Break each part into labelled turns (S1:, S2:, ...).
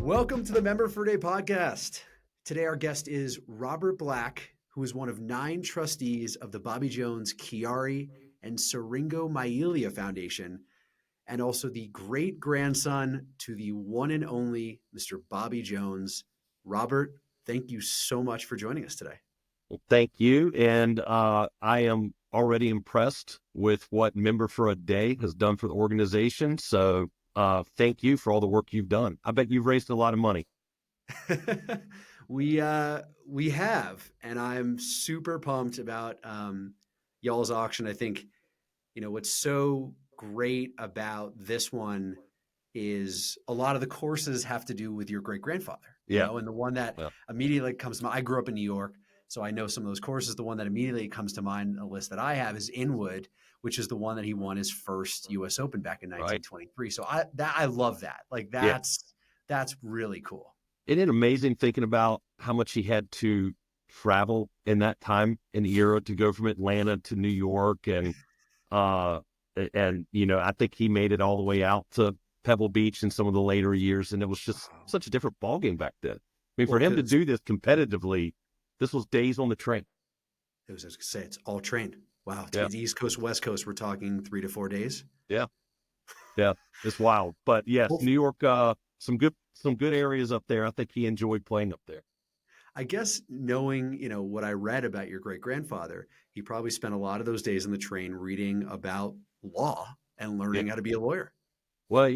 S1: Welcome to the Member for Day podcast. Today, our guest is Robert Black, who is one of 9 trustees of the Bobby Jones, Chiari, and Siringo Maelia Foundation, and also the great grandson to the one and only Mr. Bobby Jones. Robert, thank you so much for joining us today.
S2: Well, thank you. And I am already impressed with what Member for a Day has done for the organization. So thank you for all the work you've done. I bet you've raised a lot of money.
S1: We have, and I'm super pumped about y'all's auction. I think, what's so great about this one is a lot of the courses have to do with your great grandfather, and the one that immediately comes to mind, I grew up in New York, so I know some of those courses. The one that immediately comes to mind, a list that I have, is Inwood, which is the one that he won his first U.S. Open back in 1923. Right. So I love that. Like that's really cool.
S2: Isn't it amazing thinking about how much he had to travel in that time in the era to go from Atlanta to New York, and I think he made it all the way out to Pebble Beach in some of the later years, and it was just such a different ballgame back then. I mean, for him to do this competitively, this was days on the train.
S1: I was going to say, it's all train. Wow. To the East Coast, West Coast, we're talking 3 to 4 days.
S2: Yeah. It's wild. But yes, New York, some good areas up there. I think he enjoyed playing up there.
S1: I guess knowing, what I read about your great grandfather, he probably spent a lot of those days in the train reading about law and learning how to be a lawyer.
S2: Well,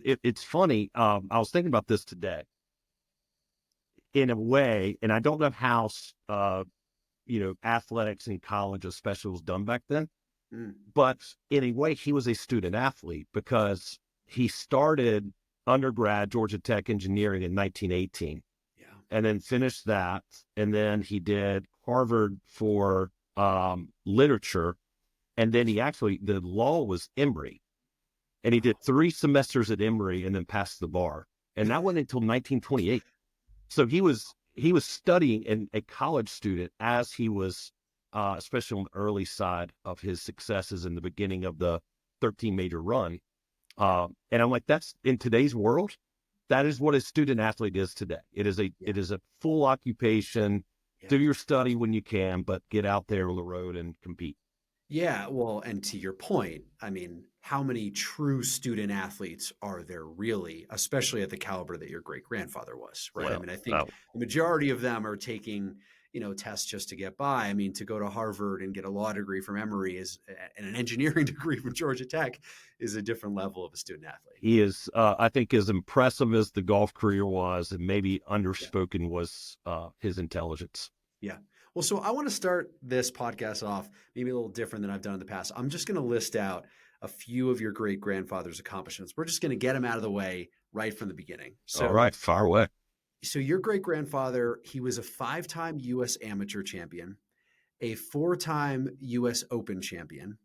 S2: it's funny. I was thinking about this today in a way, and I don't know how, athletics in college especially was done back then. But in a way, he was a student athlete because he started undergrad Georgia Tech engineering in 1918, and then finished that. And then he did Harvard for literature. And then the law was Emory. And he did 3 semesters at Emory and then passed the bar. And that went until 1928. So he was studying and a college student as he was, especially on the early side of his successes in the beginning of the 13 major run. And I'm like, that's in today's world, that is what a student athlete is today. It is a full occupation. Do your study when you can, but get out there on the road and compete.
S1: Yeah. Well, and to your point, I mean, how many true student athletes are there really, especially at the caliber that your great grandfather was, right?
S2: Well,
S1: I mean, I think the majority of them are taking, tests just to get by. I mean, to go to Harvard and get a law degree from Emory and an engineering degree from Georgia Tech is a different level of a student athlete.
S2: He is, I think, as impressive as the golf career was, and maybe underspoken was his intelligence.
S1: Yeah. Well, so I want to start this podcast off maybe a little different than I've done in the past. I'm just going to list out a few of your great grandfather's accomplishments. We're just going to get them out of the way right from the beginning. So,
S2: all right, far away.
S1: So your great grandfather, he was a 5-time U.S. amateur champion, a 4-time U.S. Open champion,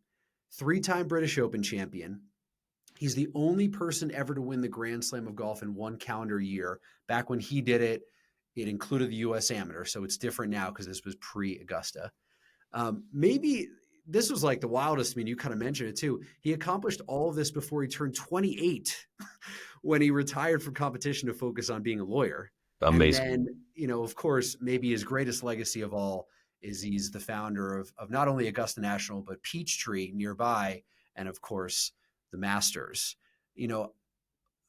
S1: 3-time British Open champion. He's the only person ever to win the Grand Slam of golf in 1 calendar year. Back when he did it, it included the U.S. Amateur, so it's different now because this was pre-Augusta. Maybe this was like the wildest. I mean, you kind of mentioned it too. He accomplished all of this before he turned 28 when he retired from competition to focus on being a lawyer.
S2: Amazing.
S1: And then, of course, maybe his greatest legacy of all is he's the founder of not only Augusta National, but Peachtree nearby, and of course, the Masters.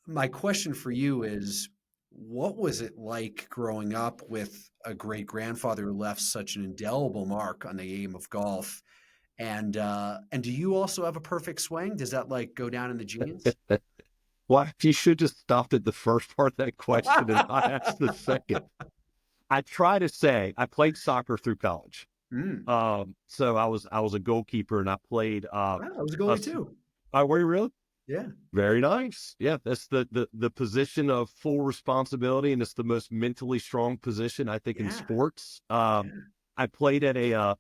S1: My question for you is, what was it like growing up with a great grandfather who left such an indelible mark on the game of golf? And do you also have a perfect swing? Does that go down in the genes?
S2: Well, you should just stop at the first part of that question and not ask the second. I try to say I played soccer through college. So I was a goalkeeper, and I played.
S1: I was a goalie too.
S2: Were you really?
S1: Yeah.
S2: Very nice. Yeah, that's the position of full responsibility, and it's the most mentally strong position, I think, in sports. I played at a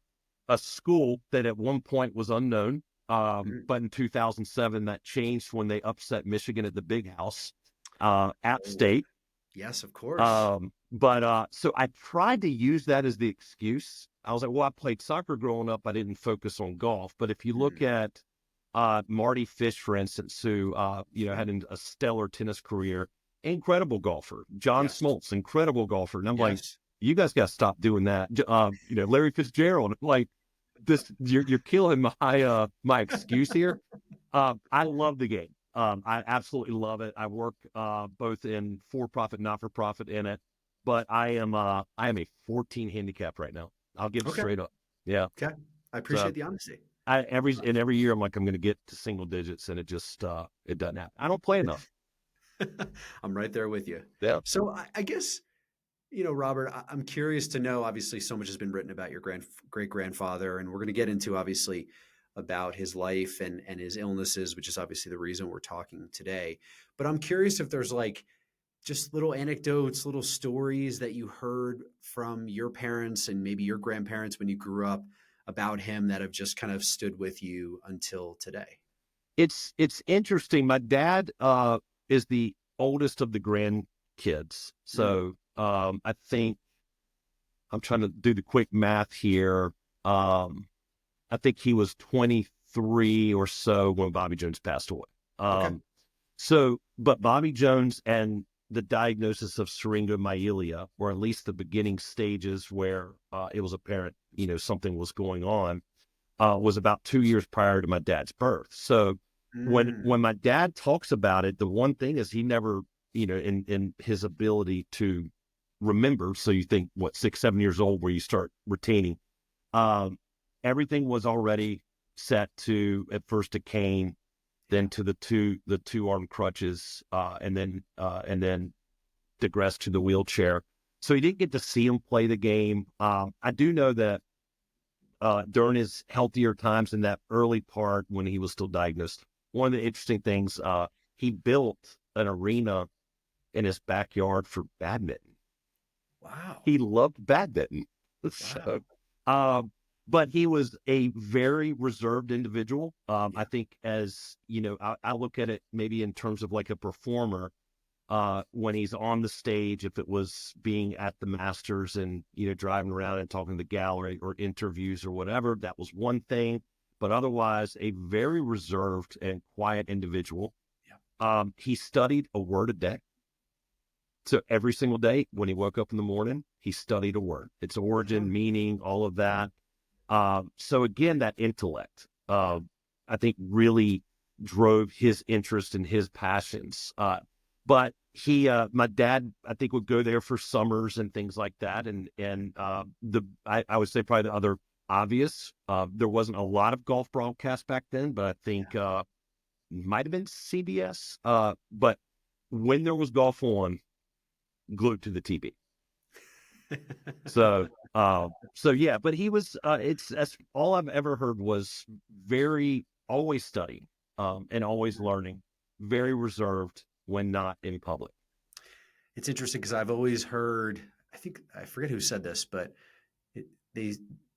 S2: school that at one point was unknown, but in 2007 that changed when they upset Michigan at the Big House, App State.
S1: Yes, of course.
S2: So I tried to use that as the excuse. I was like, well, I played soccer growing up. I didn't focus on golf. But if you look at Marty Fish, for instance, who had a stellar tennis career, incredible golfer. John
S1: Yes.
S2: Smoltz, incredible golfer. And I'm like,
S1: Yes.
S2: you guys got to stop doing that. Larry Fitzgerald, like this, you're killing my excuse here. I love the game. I absolutely love it. I work both in for-profit, not-for-profit in it, but I am a 14 handicap right now. I'll give it
S1: Okay.
S2: straight up. Yeah.
S1: Okay. I appreciate the honesty.
S2: Every year I'm like, I'm going to get to single digits, and it just it doesn't happen. I don't play enough.
S1: I'm right there with you.
S2: Yeah.
S1: So I guess, Robert, I'm curious to know, obviously so much has been written about your great grandfather, and we're going to get into obviously about his life and his illnesses, which is obviously the reason we're talking today. But I'm curious if there's like just little anecdotes, little stories that you heard from your parents and maybe your grandparents when you grew up about him that have just kind of stood with you until today.
S2: It's interesting. My dad is the oldest of the grandkids. So I think I'm trying to do the quick math here. I think he was 23 or so when Bobby Jones passed away.
S1: Okay.
S2: But Bobby Jones and the diagnosis of syringomyelia, or at least the beginning stages where it was apparent, something was going on, was about 2 years prior to my dad's birth. So when my dad talks about it, the one thing is he never, in his ability to remember. So you think, 6, 7 years old, where you start retaining, everything was already set to, at first, a cane, then to the two arm crutches, and then digressed to the wheelchair. So he didn't get to see him play the game. I do know that during his healthier times, in that early part when he was still diagnosed, one of the interesting things, he built an arena in his backyard for badminton.
S1: Wow.
S2: He loved badminton.
S1: Wow.
S2: So, but he was a very reserved individual. I think, as I look at it maybe in terms of like a performer, when he's on the stage, if it was being at the Masters and, driving around and talking to the gallery or interviews or whatever, that was one thing. But otherwise, a very reserved and quiet individual. Yeah. He studied a word a day. So every single day when he woke up in the morning, he studied a word, its origin, meaning, all of that. So again, that intellect, I think, really drove his interest and his passions. But my dad, I think, would go there for summers and things like that. I would say probably the other obvious, there wasn't a lot of golf broadcasts back then, but I think might have been CBS. But when there was golf on, glued to the TV. So yeah, but he was, that's all I've ever heard, was always studying, and always learning, very reserved when not in public.
S1: It's interesting because I've always heard, I forget who said this, but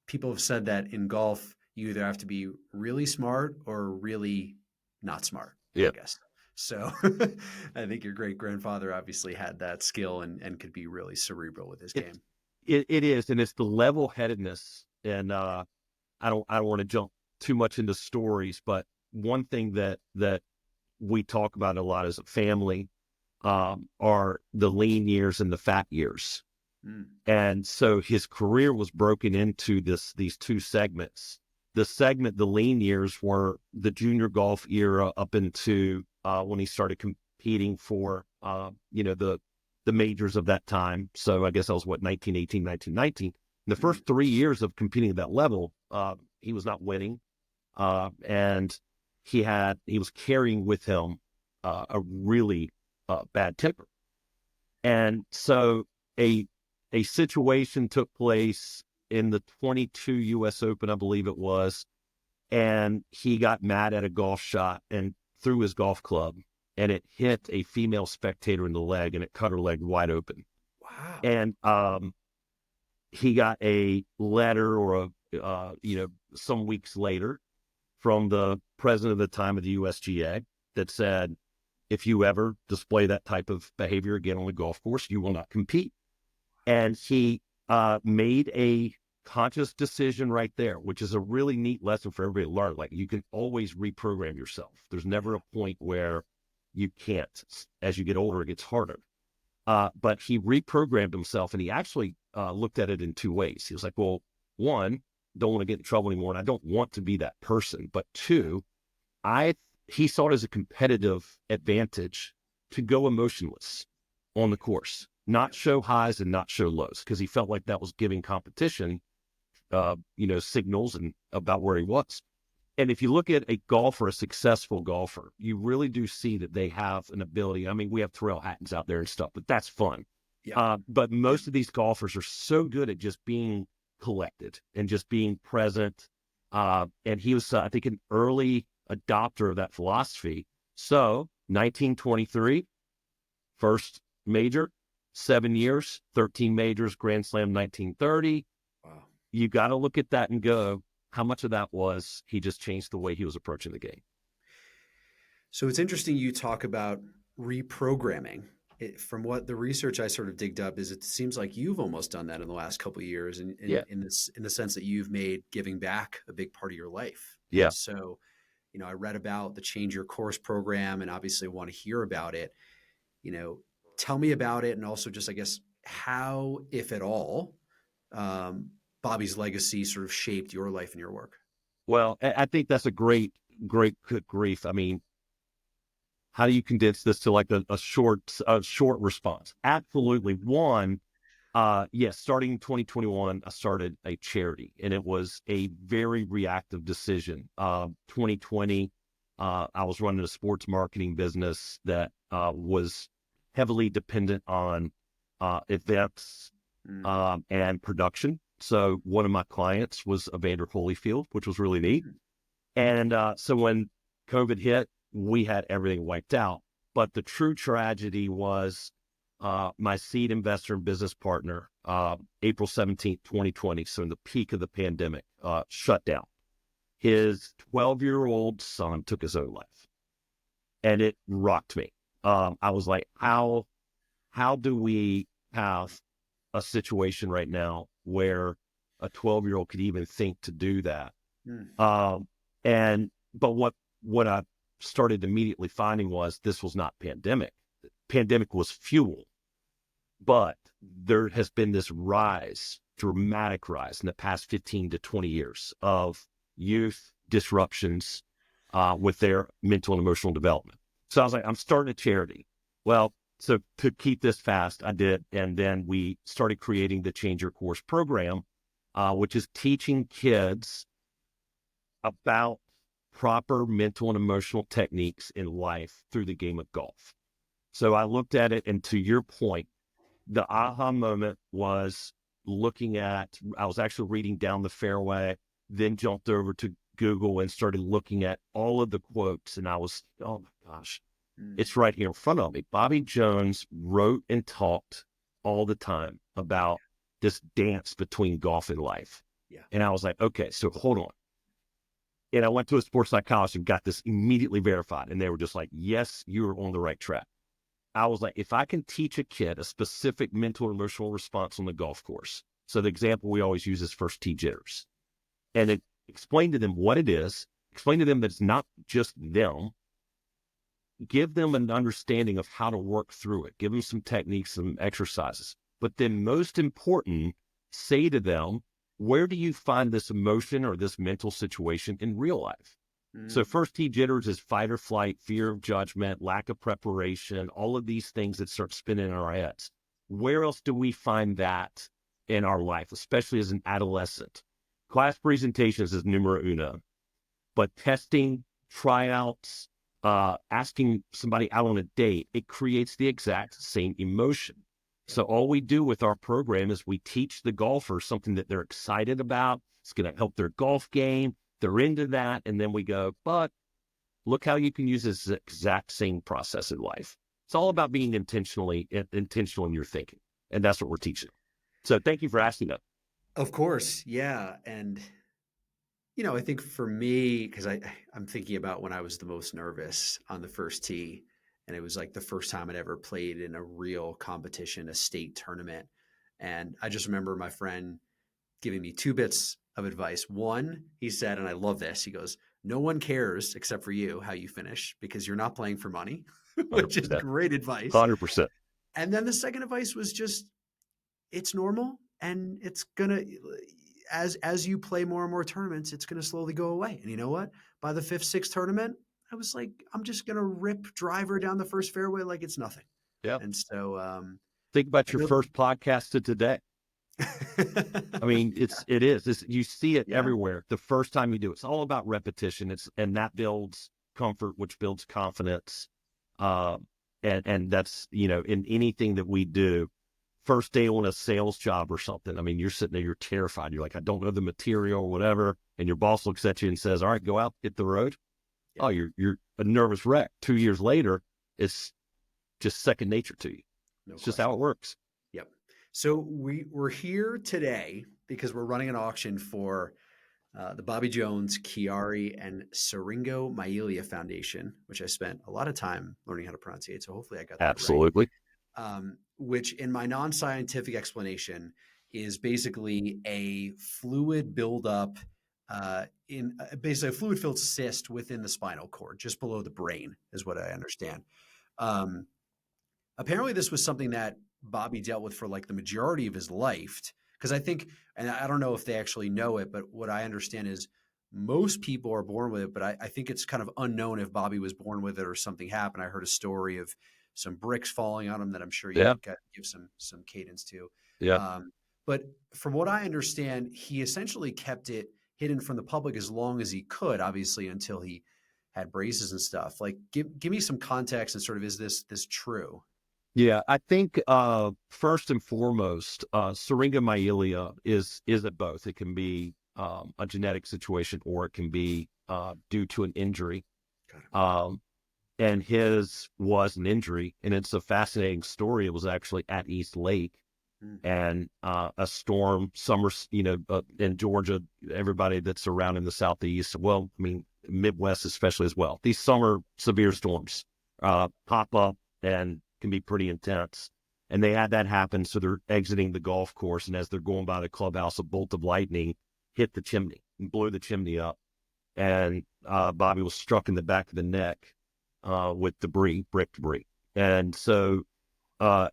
S1: people have said that in golf, you either have to be really smart or really not smart,
S2: yeah.
S1: I guess. So I think your great grandfather obviously had that skill and could be really cerebral with his game.
S2: It is, and it's the level-headedness. And I don't want to jump too much into stories, but one thing that we talk about a lot as a family are the lean years and the fat years. And so his career was broken into these two segments. The lean years, were the junior golf era up into when he started competing for the majors of that time. So I guess that was 1918, 1919. In the first 3 years of competing at that level, he was not winning, and he was carrying with him a really bad temper. And so a situation took place in the 22 U.S. Open, I believe it was, and he got mad at a golf shot and threw his golf club, and it hit a female spectator in the leg, and it cut her leg wide open.
S1: Wow.
S2: And he got a letter, or some weeks later, from the president of the time of the USGA that said, if you ever display that type of behavior again on the golf course, you will not compete. And he made a conscious decision right there, which is a really neat lesson for everybody to learn. Like, you can always reprogram yourself. There's never a point where you can't. As you get older, it gets harder. But he reprogrammed himself, and he actually looked at it in two ways. He was like, well, one, don't want to get in trouble anymore, and I don't want to be that person. But two, he saw it as a competitive advantage to go emotionless on the course, not show highs and not show lows, because he felt like that was giving competition, signals and about where he was. And if you look at a golfer, a successful golfer, you really do see that they have an ability. I mean, we have Tyrrell Hattons out there and stuff, but that's fun.
S1: Yeah.
S2: But most of these golfers are so good at just being collected and just being present. And he was, I think, an early adopter of that philosophy. So 1923, first major, 7 years, 13 majors, Grand Slam 1930.
S1: Wow.
S2: You got to look at that and go, how much of that was he just changed the way he was approaching the game?
S1: So it's interesting you talk about reprogramming. From what the research I sort of digged up is, it seems like you've almost done that in the last couple of years, in the sense that you've made giving back a big part of your life.
S2: Yeah.
S1: And so, I read about the Change Your Course program, and obviously want to hear about it. Tell me about it, and also just, I guess, how, if at all, Bobby's legacy sort of shaped your life and your work.
S2: Well, I think that's a great, good grief. I mean, how do you condense this to like a short response? Absolutely. One, yes, starting in 2021, I started a charity, and it was a very reactive decision. 2020, I was running a sports marketing business that was heavily dependent on events and production. So one of my clients was Evander Holyfield, which was really neat. And so when COVID hit, we had everything wiped out. But the true tragedy was my seed investor and business partner, April 17th, 2020, so in the peak of the pandemic, shut down. His 12-year-old son took his own life. And it rocked me. I was like, how do we have a situation right now where a 12-year-old could even think to do that? But what I started immediately finding was this was not pandemic. Pandemic was fuel, but there has been this dramatic rise in the past 15 to 20 years of youth disruptions with their mental and emotional development. So I was like, I'm starting a charity. Well, so to keep this fast, I did. And then we started creating the Change Your Course program, which is teaching kids about proper mental and emotional techniques in life through the game of golf. So I looked at it, and to your point, the aha moment was I was actually reading Down the Fairway, then jumped over to Google and started looking at all of the quotes. And I was, oh my gosh, it's right here in front of me. Bobby Jones wrote and talked all the time about this dance between golf and life.
S1: Yeah.
S2: And I was like, okay, so hold on. And I went to a sports psychologist and got this immediately verified. And they were just like, yes, you're on the right track. I was like, if I can teach a kid a specific mental and emotional response on the golf course. So the example we always use is first tee jitters. And explain to them what it is, explain to them that it's not just them, give them an understanding of how to work through it, give them some techniques, some exercises. But then most important, say to them, where do you find this emotion or this mental situation in real life? So first tee jitters is fight or flight, fear of judgment, lack of preparation, all of these things that start spinning in our heads. Where else do we find that in our life, especially as an adolescent? Class presentations is numero uno, but testing, tryouts, asking somebody out on a date, it creates the exact same emotion. So all we do with our program is we teach the golfers something that they're excited about. It's going to help their golf game. They're into that. And then we go, but look how you can use this exact same process in life. It's all about being intentional in your thinking. And that's what we're teaching. So thank you for asking that.
S1: Of course. Yeah. And, I think for me, because I'm thinking about when I was the most nervous on the first tee, and it was like the first time I'd ever played in a real competition, a state tournament. And I just remember my friend giving me two bits of advice. One, he said, and I love this, he goes, no one cares except for you how you finish because you're not playing for money, which is
S2: 100%.
S1: great advice.
S2: 100%.
S1: And then the second advice was just, it's normal, and it's gonna, as you play more and more tournaments, it's gonna slowly go away. And you know what? By the fifth, sixth tournament, I was like, I'm just gonna rip driver down the first fairway like it's nothing.
S2: Yeah.
S1: And so,
S2: think about your first podcast to today. I mean, it is. You see it everywhere. The first time you do it, it's all about repetition. And that builds comfort, which builds confidence. And that's, in anything that we do, first day on a sales job or something. I mean, you're sitting there, you're terrified. You're like, I don't know the material or whatever. And your boss looks at you and says, all right, go out, hit the road. Yeah. Oh, you're a nervous wreck. 2 years later, it's just second nature to you. It's just how it works.
S1: Yep. So we're here today because we're running an auction for the Bobby Jones, Chiari, and Siringo Mailia Foundation, which I spent a lot of time learning how to pronunciate. So hopefully I got that
S2: Absolutely.
S1: right. Which in my non-scientific explanation is basically a fluid buildup basically a fluid-filled cyst within the spinal cord, just below the brain is what I understand. Apparently this was something that Bobby dealt with for like the majority of his life. Because I think, and I don't know if they actually know it, but what I understand is most people are born with it, but I think it's kind of unknown if Bobby was born with it or something happened. I heard a story of some bricks falling on him that I'm sure you got to give some cadence to.
S2: Yeah.
S1: But from what I understand, he essentially kept it hidden from the public as long as he could, obviously, until he had braces and stuff. Like, give me some context and sort of, is this true?
S2: Yeah, I think first and foremost, syringomyelia is it both. It can be a genetic situation, or it can be due to an injury. And his was an injury, and it's a fascinating story. It was actually at East Lake, and a storm, summer, in Georgia, everybody that's around in the Southeast, well, I mean, Midwest especially as well. These summer severe storms pop up and can be pretty intense. And they had that happen. So they're exiting the golf course. And as they're going by the clubhouse, a bolt of lightning hit the chimney and blew the chimney up. And Bobby was struck in the back of the neck with brick debris. And so I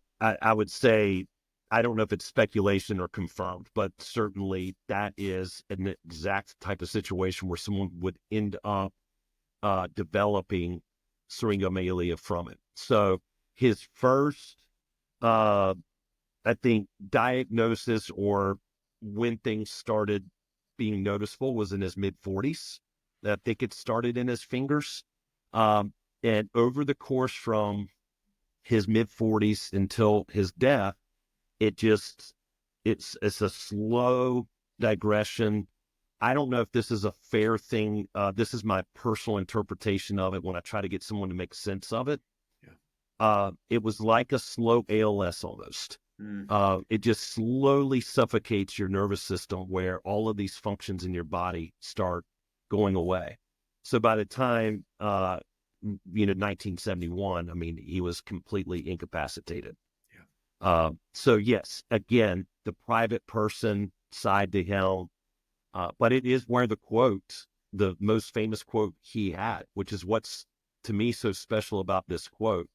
S2: would say, I don't know if it's speculation or confirmed, but certainly that is an exact type of situation where someone would end up developing syringomyelia from it. So his first, I think, diagnosis or when things started being noticeable was in his mid-40s. I think it started in his fingers. And over the course from his mid-40s until his death, it's a slow digression. I don't know if this is a fair thing. This is my personal interpretation of it when I try to get someone to make sense of it. It was like a slow ALS almost. It just slowly suffocates your nervous system where all of these functions in your body start going away. So by the time, 1971, I mean, he was completely incapacitated. So yes, again, the private person side to him, but it is where the most famous quote he had, which is what's to me so special about this quote.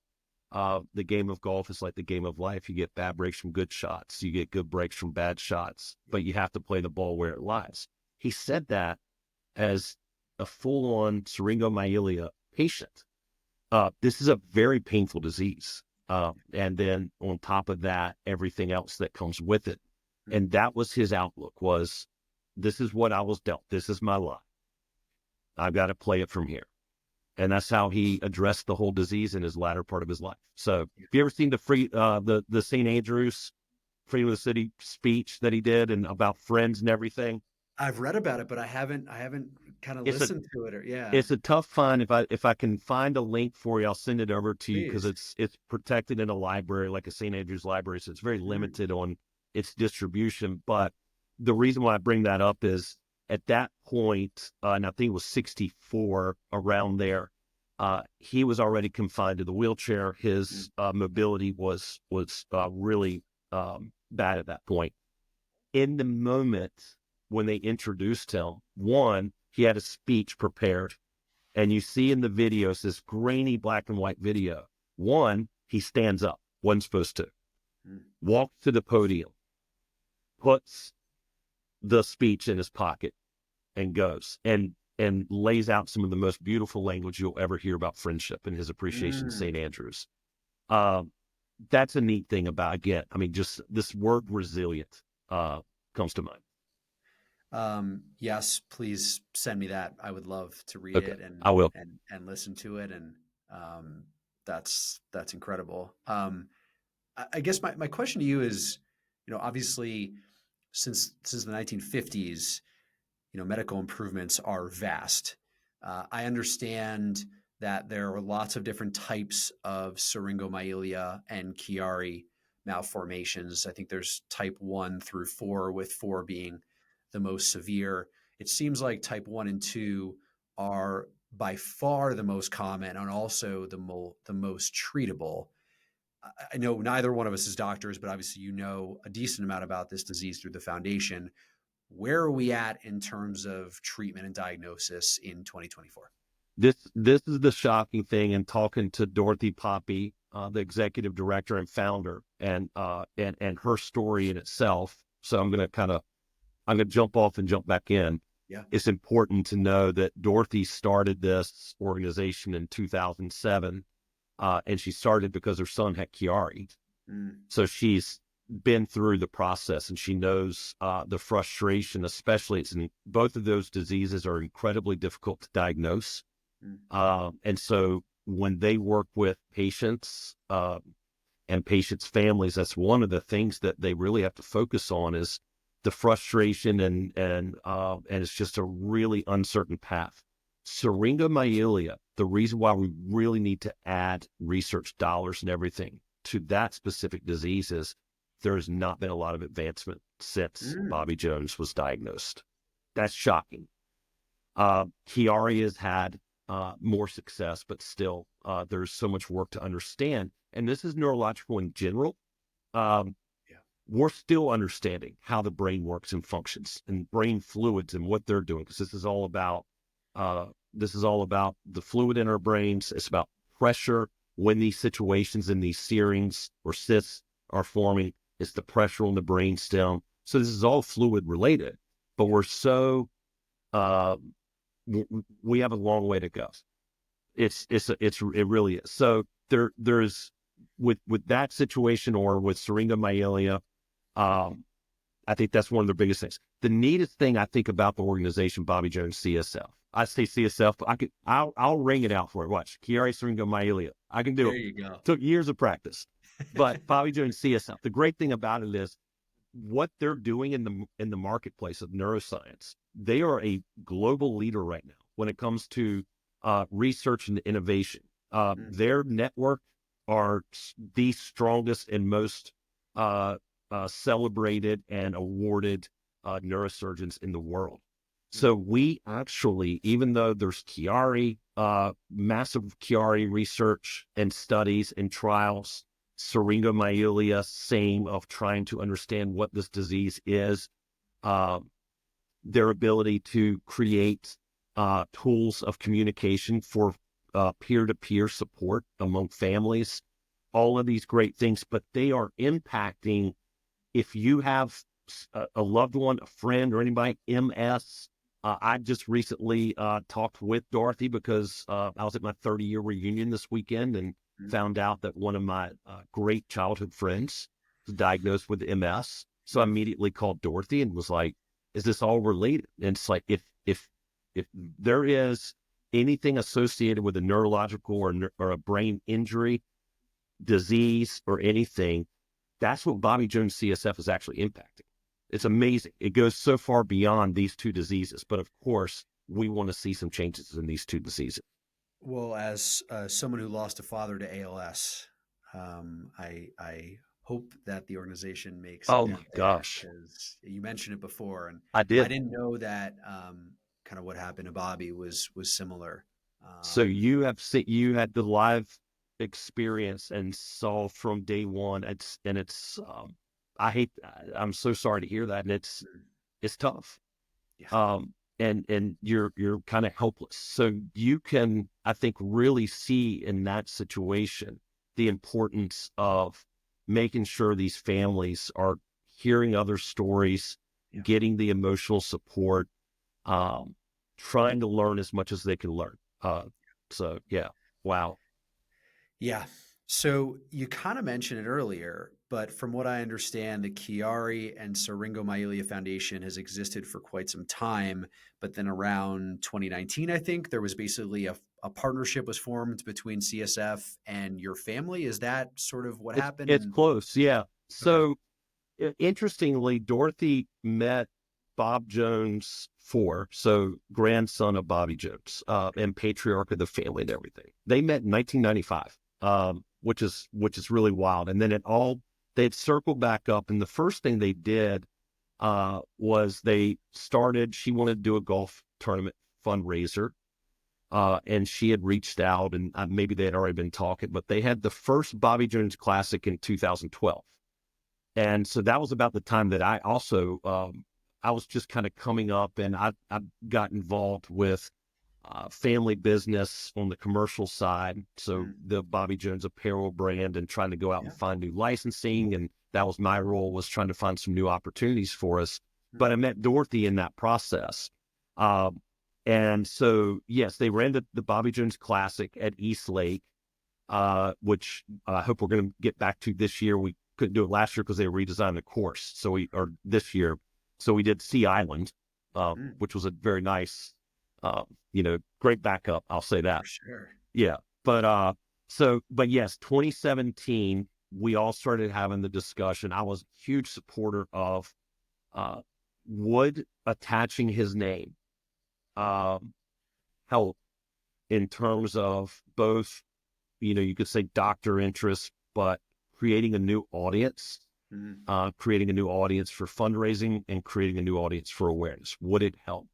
S2: The game of golf is like the game of life. You get bad breaks from good shots. You get good breaks from bad shots, but you have to play the ball where it lies. He said that as a full-on syringomyelia patient. This is a very painful disease. And then on top of that, everything else that comes with it. And that was his outlook, was this is what I was dealt. This is my life. I've got to play it from here. And that's how he addressed the whole disease in his latter part of his life. So have you ever seen the St. Andrews Freedom of the City speech that he did and about friends and everything?
S1: I've read about it, but I haven't kind of listened to it.
S2: It's a tough find. If I can find a link for you, I'll send it over to you, because it's protected in a library, like a St. Andrews library. So it's very limited on its distribution. But the reason why I bring that up is at that point, and I think it was 64, around there, he was already confined to the wheelchair. His mobility was really bad at that point. In the moment when they introduced him, one, he had a speech prepared. And you see in the videos, this grainy black and white video. One, he stands up, wasn't supposed to, walks to the podium, puts the speech in his pocket, and goes and lays out some of the most beautiful language you'll ever hear about friendship and his appreciation of St. Andrews. That's a neat thing about, again, I mean, just this word resilient comes to mind.
S1: Yes, please send me that. I would love to read it and
S2: I will
S1: and listen to it. And that's incredible. I guess my question to you is, obviously since the 1950s, medical improvements are vast. I understand that there are lots of different types of syringomyelia and Chiari malformations. I think there's type 1 through 4, with 4 being the most severe. It seems like type 1 and 2 are by far the most common and also the most treatable. I know neither one of us is doctors, but obviously you know a decent amount about this disease through the foundation. Where are we at in terms of treatment and diagnosis in 2024?
S2: This is the shocking thing, and talking to Dorothy Poppe, the executive director and founder, and her story in itself. So I'm going to jump off and jump back in.
S1: Yeah.
S2: It's important to know that Dorothy started this organization in 2007, and she started because her son had Chiari. So she's been through the process, and she knows the frustration, especially both of those diseases are incredibly difficult to diagnose. And so when they work with patients and patients' families, that's one of the things that they really have to focus on, is the frustration, and it's just a really uncertain path. Syringomyelia, the reason why we really need to add research dollars and everything to that specific disease is there has not been a lot of advancement since Bobby Jones was diagnosed. That's shocking. Chiari has had more success, but still there's so much work to understand. And this is neurological in general. We're still understanding how the brain works and functions, and brain fluids and what they're doing, because this is all about the fluid in our brains. It's about pressure when these situations in these serines or cysts are forming. It's the pressure on the brain stem. So this is all fluid related, but we have a long way to go. It really is. So there's with that situation, or with syringomyelia, I think that's one of the biggest things. The neatest thing I think about the organization, Bobby Jones CSF, I say CSF, but I'll ring it out for it. Watch, Chiari syringomyelia. I can do it.
S1: There you go.
S2: Took years of practice, but Bobby Jones CSF. The great thing about it is what they're doing in the marketplace of neuroscience. They are a global leader right now when it comes to research and innovation. Their network are the strongest and most celebrated and awarded neurosurgeons in the world. So we actually, even though there's Chiari, massive Chiari research and studies and trials, syringomyelia, same, of trying to understand what this disease is, their ability to create tools of communication for peer-to-peer support among families, all of these great things, but they are impacting. If you have a loved one, a friend, or anybody, MS, I just recently talked with Dorothy because I was at my 30-year reunion this weekend and found out that one of my great childhood friends was diagnosed with MS. So I immediately called Dorothy and was like, is this all related? And it's like, if there is anything associated with a neurological or a brain injury, disease, or anything, that's what Bobby Jones CSF is actually impacting. It's amazing. It goes so far beyond these two diseases, but of course, we want to see some changes in these two diseases.
S1: Well, as someone who lost a father to ALS, I hope that the organization makes.
S2: Oh my gosh!
S1: Because you mentioned it before, and
S2: I did.
S1: I didn't know that kind of what happened to Bobby was similar.
S2: So you had the live experience and saw from day one. I'm so sorry to hear that, and it's tough.
S1: Yeah.
S2: and you're kind of helpless. So you can, I think, really see in that situation the importance of making sure these families are hearing other stories, getting the emotional support, trying to learn as much as they can learn. So yeah, wow.
S1: Yeah. So you kind of mentioned it earlier, but from what I understand, the Chiari and Syringomyelia Foundation has existed for quite some time. But then around 2019, I think there was basically a partnership was formed between CSF and your family. Is that sort of what happened?
S2: It's
S1: And
S2: close, yeah.
S1: okay.
S2: So interestingly, Dorothy met Bob Jones IV, so grandson of Bobby Jones, and patriarch of the family and everything. They met in 1995, which is really wild. And then they'd circled back up, and the first thing they did was they started. She wanted to do a golf tournament fundraiser, and she had reached out, and maybe they had already been talking, but they had the first Bobby Jones Classic in 2012. And so that was about the time that I also, I was just kind of coming up, and I got involved with family business on the commercial side. So the Bobby Jones apparel brand, and trying to go out and find new licensing. And that was my role, was trying to find some new opportunities for us. But I met Dorothy in that process. And so, yes, they ran the Bobby Jones Classic at East Lake, which I hope we're going to get back to this year. We couldn't do it last year because they redesigned the course. Or this year. So we did Sea Island, which was a very nice, great backup. I'll say that.
S1: For sure.
S2: Yeah. But yes, 2017, we all started having the discussion. I was a huge supporter of, would attaching his name, help in terms of both, you could say doctor interest, but creating a new audience, creating a new audience for fundraising, and creating a new audience for awareness. Would it help?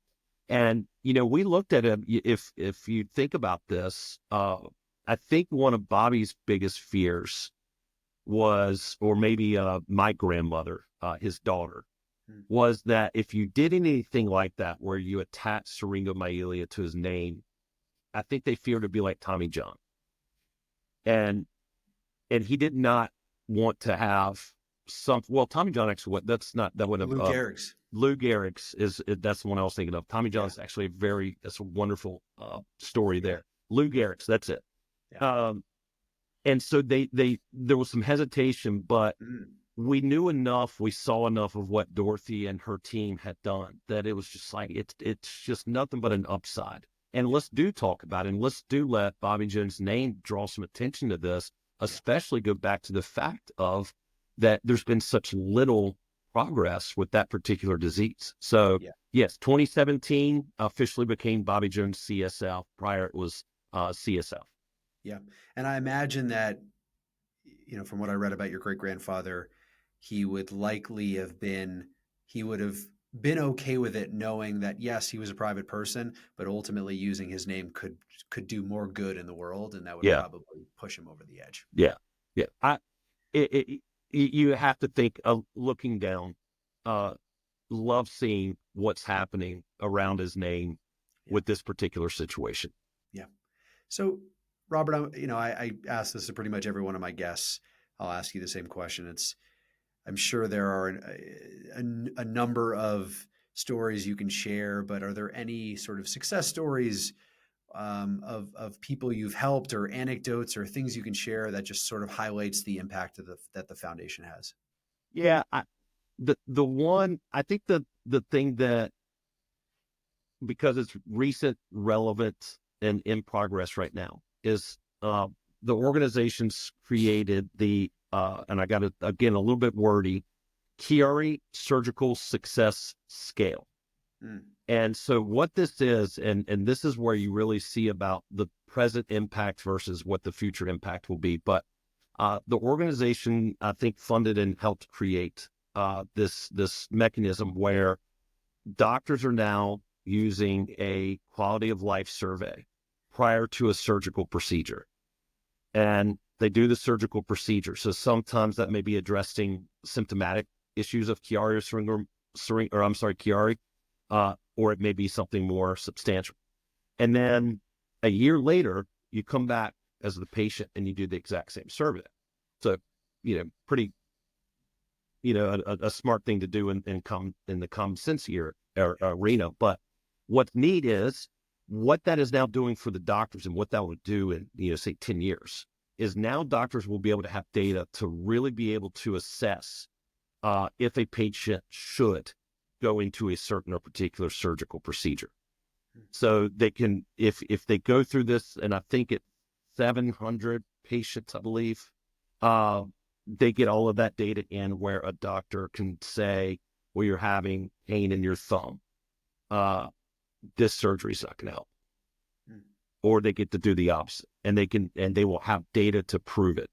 S2: And, we looked at it. If you think about this, I think one of Bobby's biggest fears was, or maybe my grandmother, his daughter, was that if you did anything like that, where you attach Syringomyelia to his name, I think they feared to be like Tommy John. And he did not want to have Tommy John actually, that would have,
S1: Lou Gehrig's.
S2: Lou Gehrig's that's the one I was thinking of. Tommy John's actually that's a wonderful story there. Lou Gehrig's, that's it. Yeah. And so there was some hesitation, but we knew enough, we saw enough of what Dorothy and her team had done, that it was just like, it's just nothing but an upside. And let's talk about it, and let's let Bobby Jones' name draw some attention to this, especially go back to the fact of that there's been such little progress with that particular disease. So yes, 2017 officially became Bobby Jones CSF. Prior it was CSF.
S1: Yeah. And I imagine that, from what I read about your great-grandfather, he would have been okay with it, knowing that, yes, he was a private person, but ultimately using his name could do more good in the world. And that would probably push him over the edge.
S2: Yeah. Yeah. You have to think of looking down, love seeing what's happening around his name with this particular situation.
S1: Yeah. So Robert, I ask this to pretty much every one of my guests. I'll ask you the same question. I'm sure there are a number of stories you can share, but are there any sort of success stories of people you've helped, or anecdotes or things you can share that just sort of highlights the impact that the foundation has?
S2: Yeah, the one, I think the thing that, because it's recent, relevant, and in progress right now, is the organization's created the and I got it again a little bit wordy, Chiari Surgical Success Scale. And so what this is, and this is where you really see about the present impact versus what the future impact will be. But the organization, I think, funded and helped create this mechanism where doctors are now using a quality of life survey prior to a surgical procedure. And they do the surgical procedure. So sometimes that may be addressing symptomatic issues of Chiari or Chiari. or it may be something more substantial. And then a year later, you come back as the patient and you do the exact same survey. So, pretty, a smart thing to do in the common sense arena. But what's neat is what that is now doing for the doctors, and what that would do in, say 10 years, is now doctors will be able to have data to really be able to assess if a patient should go into a certain or particular surgical procedure. So they can, if they go through this, and I think it's 700 patients, I believe, they get all of that data in, where a doctor can say, well, you're having pain in your thumb. This surgery is not going to help. Or they get to do the opposite, and they will have data to prove it.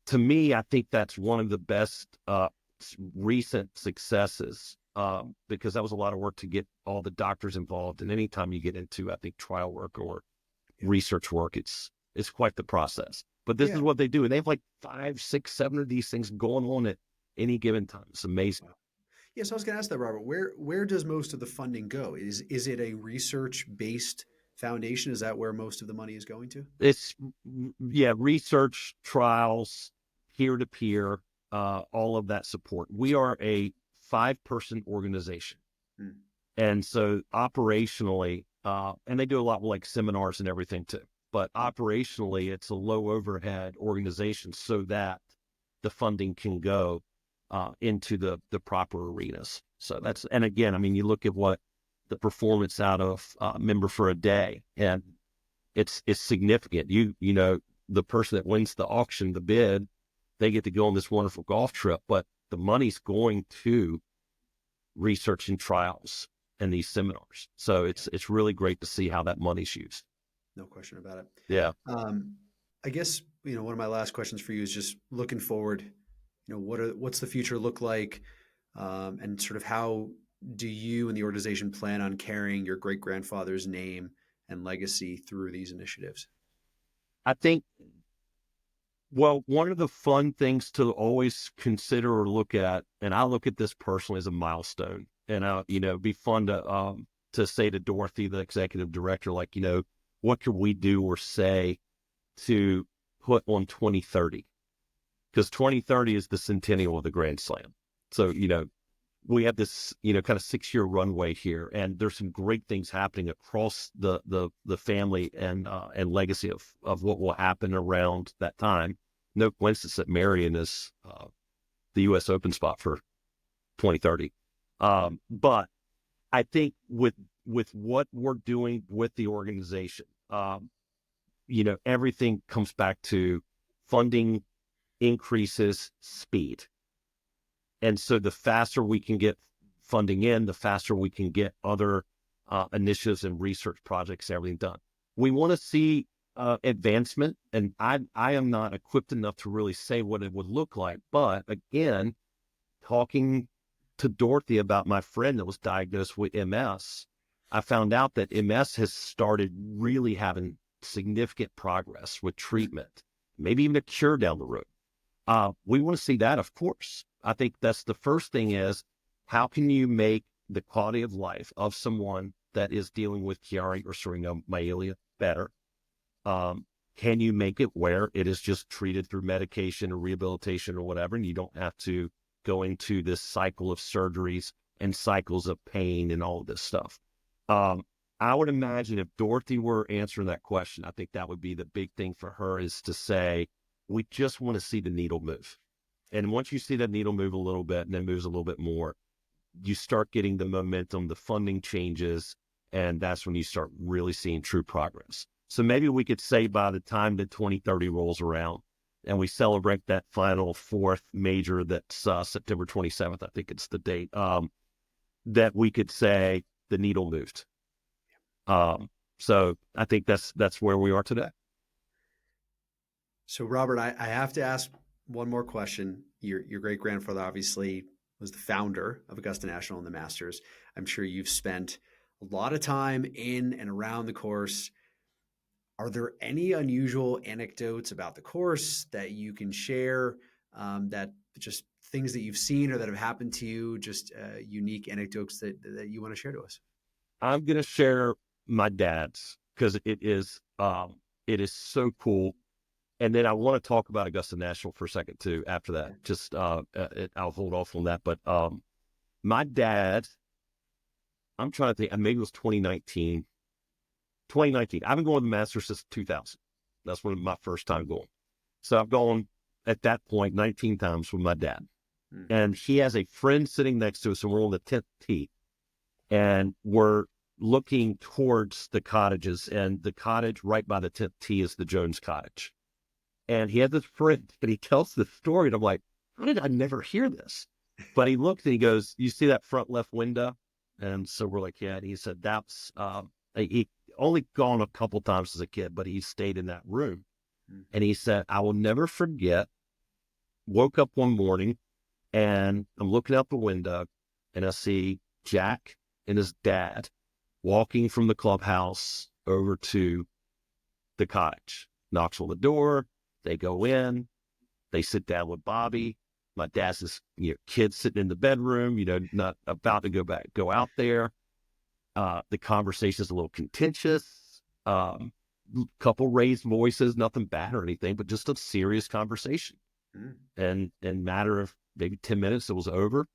S2: To me, I think that's one of the best recent successes, because that was a lot of work to get all the doctors involved. And anytime you get into, I think, trial work or research work, it's quite the process. But this is what they do. And they have like 5, 6, 7 of these things going on at any given time. It's amazing.
S1: Wow. Yeah, so I was going to ask that, Robert. Where does most of the funding go? Is it a research-based foundation? Is that where most of the money is going to?
S2: It's research, trials, peer-to-peer, all of that support. We are a 5-person organization. And so operationally, and they do a lot with like seminars and everything too, but operationally it's a low overhead organization, so that the funding can go into the proper arenas. So and again, I mean, you look at what the performance out of Member for a Day, and it's significant. The person that wins the auction, the bid, they get to go on this wonderful golf trip, but the money's going to research and trials and these seminars. So it's really great to see how that money's used.
S1: No question about it.
S2: Yeah.
S1: I guess, one of my last questions for you is just looking forward. What's the future look like, and sort of how do you and the organization plan on carrying your great-grandfather's name and legacy through these initiatives?
S2: I think, well, one of the fun things to always consider or look at, and I look at this personally as a milestone, and it'd be fun to say to Dorothy, the executive director, like, what could we do or say to put on 2030? Because 2030 is the centennial of the Grand Slam. So, we have this, kind of 6-year runway here, and there's some great things happening across the family and legacy of what will happen around that time. No coincidence that Merion is the U.S. Open spot for 2030. But I think with what we're doing with the organization, everything comes back to funding increases speed. And so the faster we can get funding in, the faster we can get other initiatives and research projects, everything done. We want to see advancement, and I am not equipped enough to really say what it would look like. But again, talking to Dorothy about my friend that was diagnosed with MS, I found out that MS has started really having significant progress with treatment, maybe even a cure down the road. We want to see that, of course. I think that's the first thing, is how can you make the quality of life of someone that is dealing with Chiari or syringomyelia better? Can you make it where it is just treated through medication or rehabilitation or whatever, and you don't have to go into this cycle of surgeries and cycles of pain and all of this stuff? I would imagine if Dorothy were answering that question, I think that would be the big thing for her, is to say, we just want to see the needle move. And once you see that needle move a little bit, and then moves a little bit more, you start getting the momentum, the funding changes, and that's when you start really seeing true progress. So maybe we could say by the time that 2030 rolls around and we celebrate that final 4th major, that's September 27th, I think it's the date, that we could say the needle moved. So I think that's where we are today.
S1: So Robert, I have to ask one more question. Your great-grandfather obviously was the founder of Augusta National and the Masters. I'm sure you've spent a lot of time in and around the course. Are there any unusual anecdotes about the course that you can share, that just things that you've seen or that have happened to you, just unique anecdotes that you want to share to us?
S2: I'm going to share my dad's because it is so cool. And then I want to talk about Augusta National for a second too. After that, just I'll hold off on that. But my dad, I'm trying to think. Maybe it was 2019. 2019. I've been going to the Masters since 2000. That's when my first time going. So I've gone at that point 19 times with my dad. And he has a friend sitting next to us, and we're on the 10th tee. And we're looking towards the cottages, and the cottage right by the 10th tee is the Jones cottage. And he had this friend, and he tells the story, and I'm like, how did I never hear this? But he looked and he goes, you see that front left window? And so we're like, yeah. And he said, that's, he only gone a couple times as a kid, but he stayed in that room. And he said, I will never forget, woke up one morning and I'm looking out the window and I see Jack and his dad walking from the clubhouse over to the cottage. Knocks on the door. They go in. They sit down with Bobby. My dad's this kid sitting in the bedroom, not about to go out there. The conversation's a little contentious. Couple raised voices, nothing bad or anything, but just a serious conversation. And in a matter of maybe 10 minutes, it was over.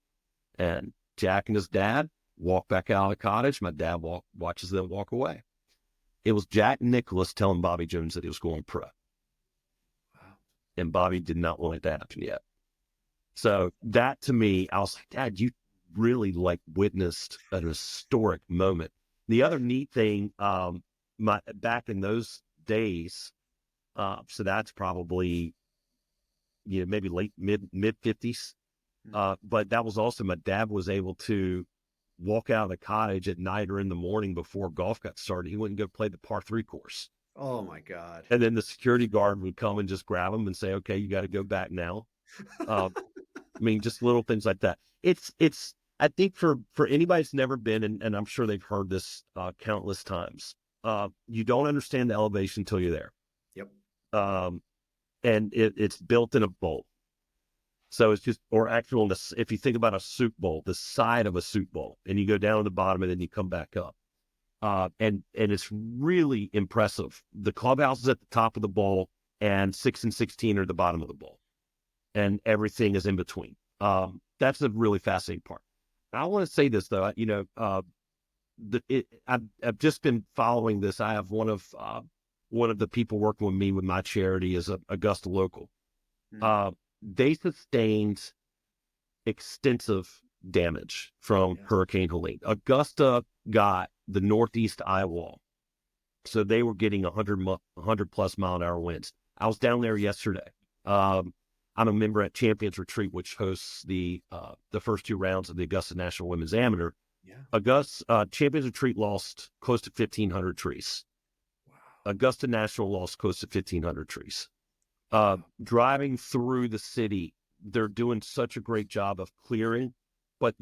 S2: And Jack and his dad walk back out of the cottage. My dad watches them walk away. It was Jack Nicklaus telling Bobby Jones that he was going pro. Wow. And Bobby did not want it to happen yet. So that to me, I was like, Dad, you really witnessed an historic moment. The other neat thing, back in those days, so that's probably, maybe late mid 50s. But that was also, my dad was able to walk out of the cottage at night or in the morning before golf got started. He wouldn't go play the par 3 course.
S1: Oh my God.
S2: And then the security guard would come and just grab him and say, okay, you got to go back now. Just little things like that. It's, I think for anybody that's never been, and I'm sure they've heard this countless times, you don't understand the elevation until you're there.
S1: Yep.
S2: And it's built in a bowl. So it's just, or actually, if you think about a soup bowl, the side of a soup bowl, and you go down to the bottom and then you come back up. And it's really impressive. The clubhouse is at the top of the bowl, and 6 and 16 are at the bottom of the bowl, and everything is in between. That's a really fascinating part. I want to say this though, I've just been following this. I have one of the people working with me with my charity is a Augusta local. They sustained extensive damage from Hurricane Helene. Augusta got the northeast eye wall, so they were getting 100 plus mile an hour winds. I was down there yesterday. I'm a member at Champions Retreat, which hosts the first 2 rounds of the Augusta National Women's Amateur. Champions Retreat lost close to 1,500 trees. Wow. Augusta National lost close to 1,500 trees. Driving through the city, they're doing such a great job of clearing, but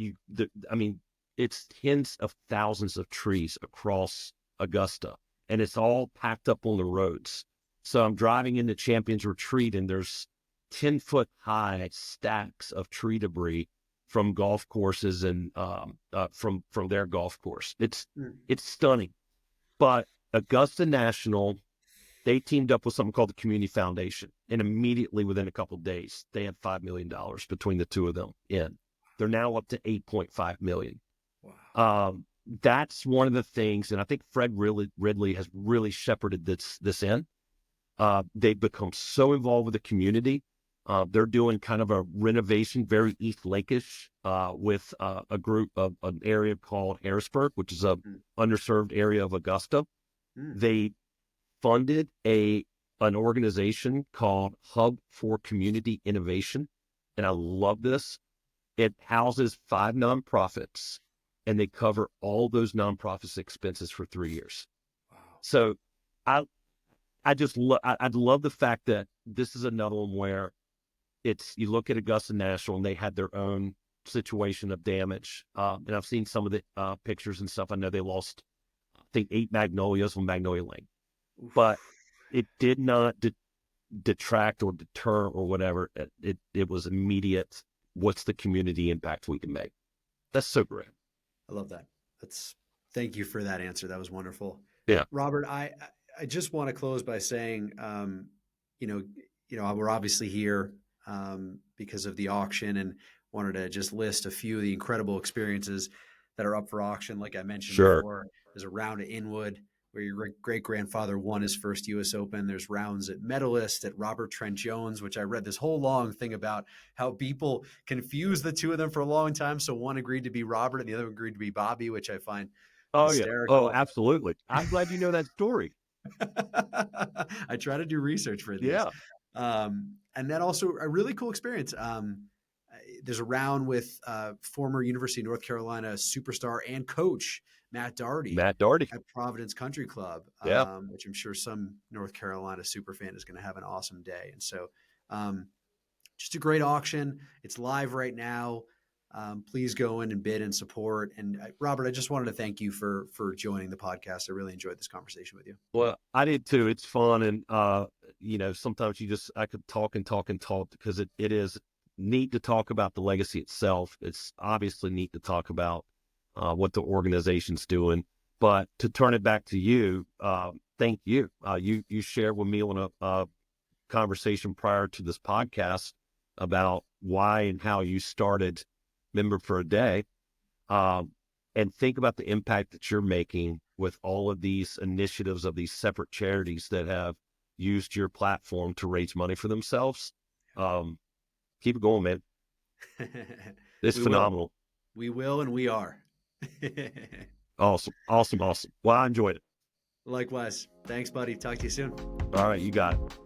S2: it's tens of thousands of trees across Augusta, and it's all packed up on the roads. So I'm driving into Champions Retreat, and there's 10-foot high stacks of tree debris from golf courses and from their golf course. It's stunning. But Augusta National, they teamed up with something called the Community Foundation, and immediately within a couple of days, they had $5 million between the two of them in. They're now up to $8.5 million. Wow. That's one of the things, and I think Fred Ridley has really shepherded this in. They've become so involved with the community. They're doing kind of a renovation, very East Lakeish, with a group of an area called Harrisburg, which is a underserved area of Augusta. They funded an organization called Hub for Community Innovation, and I love this. It houses 5 nonprofits, and they cover all those nonprofits' expenses for 3 years. Wow! So, I love the fact that this is another one where you look at Augusta National, and they had their own situation of damage. And I've seen some of the pictures and stuff. I know they lost, I think, 8 magnolias on Magnolia Lane. Oof. But it did not detract or deter or whatever. It was immediate. What's the community impact we can make? That's so great.
S1: I love that. That's Thank you for that answer. That was wonderful.
S2: Yeah.
S1: Robert, I just want to close by saying, you know, we're obviously here because of the auction, and wanted to just list a few of the incredible experiences that are up for auction. Like I mentioned before, there's a round at Inwood where your great-grandfather won his first U.S. Open. There's rounds at Medalist, at Robert Trent Jones, which I read this whole long thing about how people confuse the two of them for a long time. So one agreed to be Robert and the other agreed to be Bobby, which I find hysterical.
S2: Oh, absolutely. I'm glad you know that story.
S1: I try to do research for these.
S2: Yeah.
S1: And then also a really cool experience. There's a round with former University of North Carolina superstar and coach Matt Doherty at Providence Country Club, which I'm sure some North Carolina super fan is going to have an awesome day. And so just a great auction. It's live right now. Please go in and bid and support. And Robert, I just wanted to thank you for joining the podcast. I really enjoyed this conversation with you.
S2: Well, I did too. It's fun. And, sometimes I could talk and talk and talk because it is neat to talk about the legacy itself. It's obviously neat to talk about what the organization's doing, but to turn it back to you, thank you. You shared with me on a conversation prior to this podcast about why and how you started Member for a Day, and think about the impact that you're making with all of these initiatives of these separate charities that have used your platform to raise money for themselves. Keep it going, man. It's phenomenal.
S1: We will, and we are.
S2: Awesome. Well, I enjoyed it.
S1: Likewise. Thanks, buddy. Talk to you soon.
S2: All right, you got it.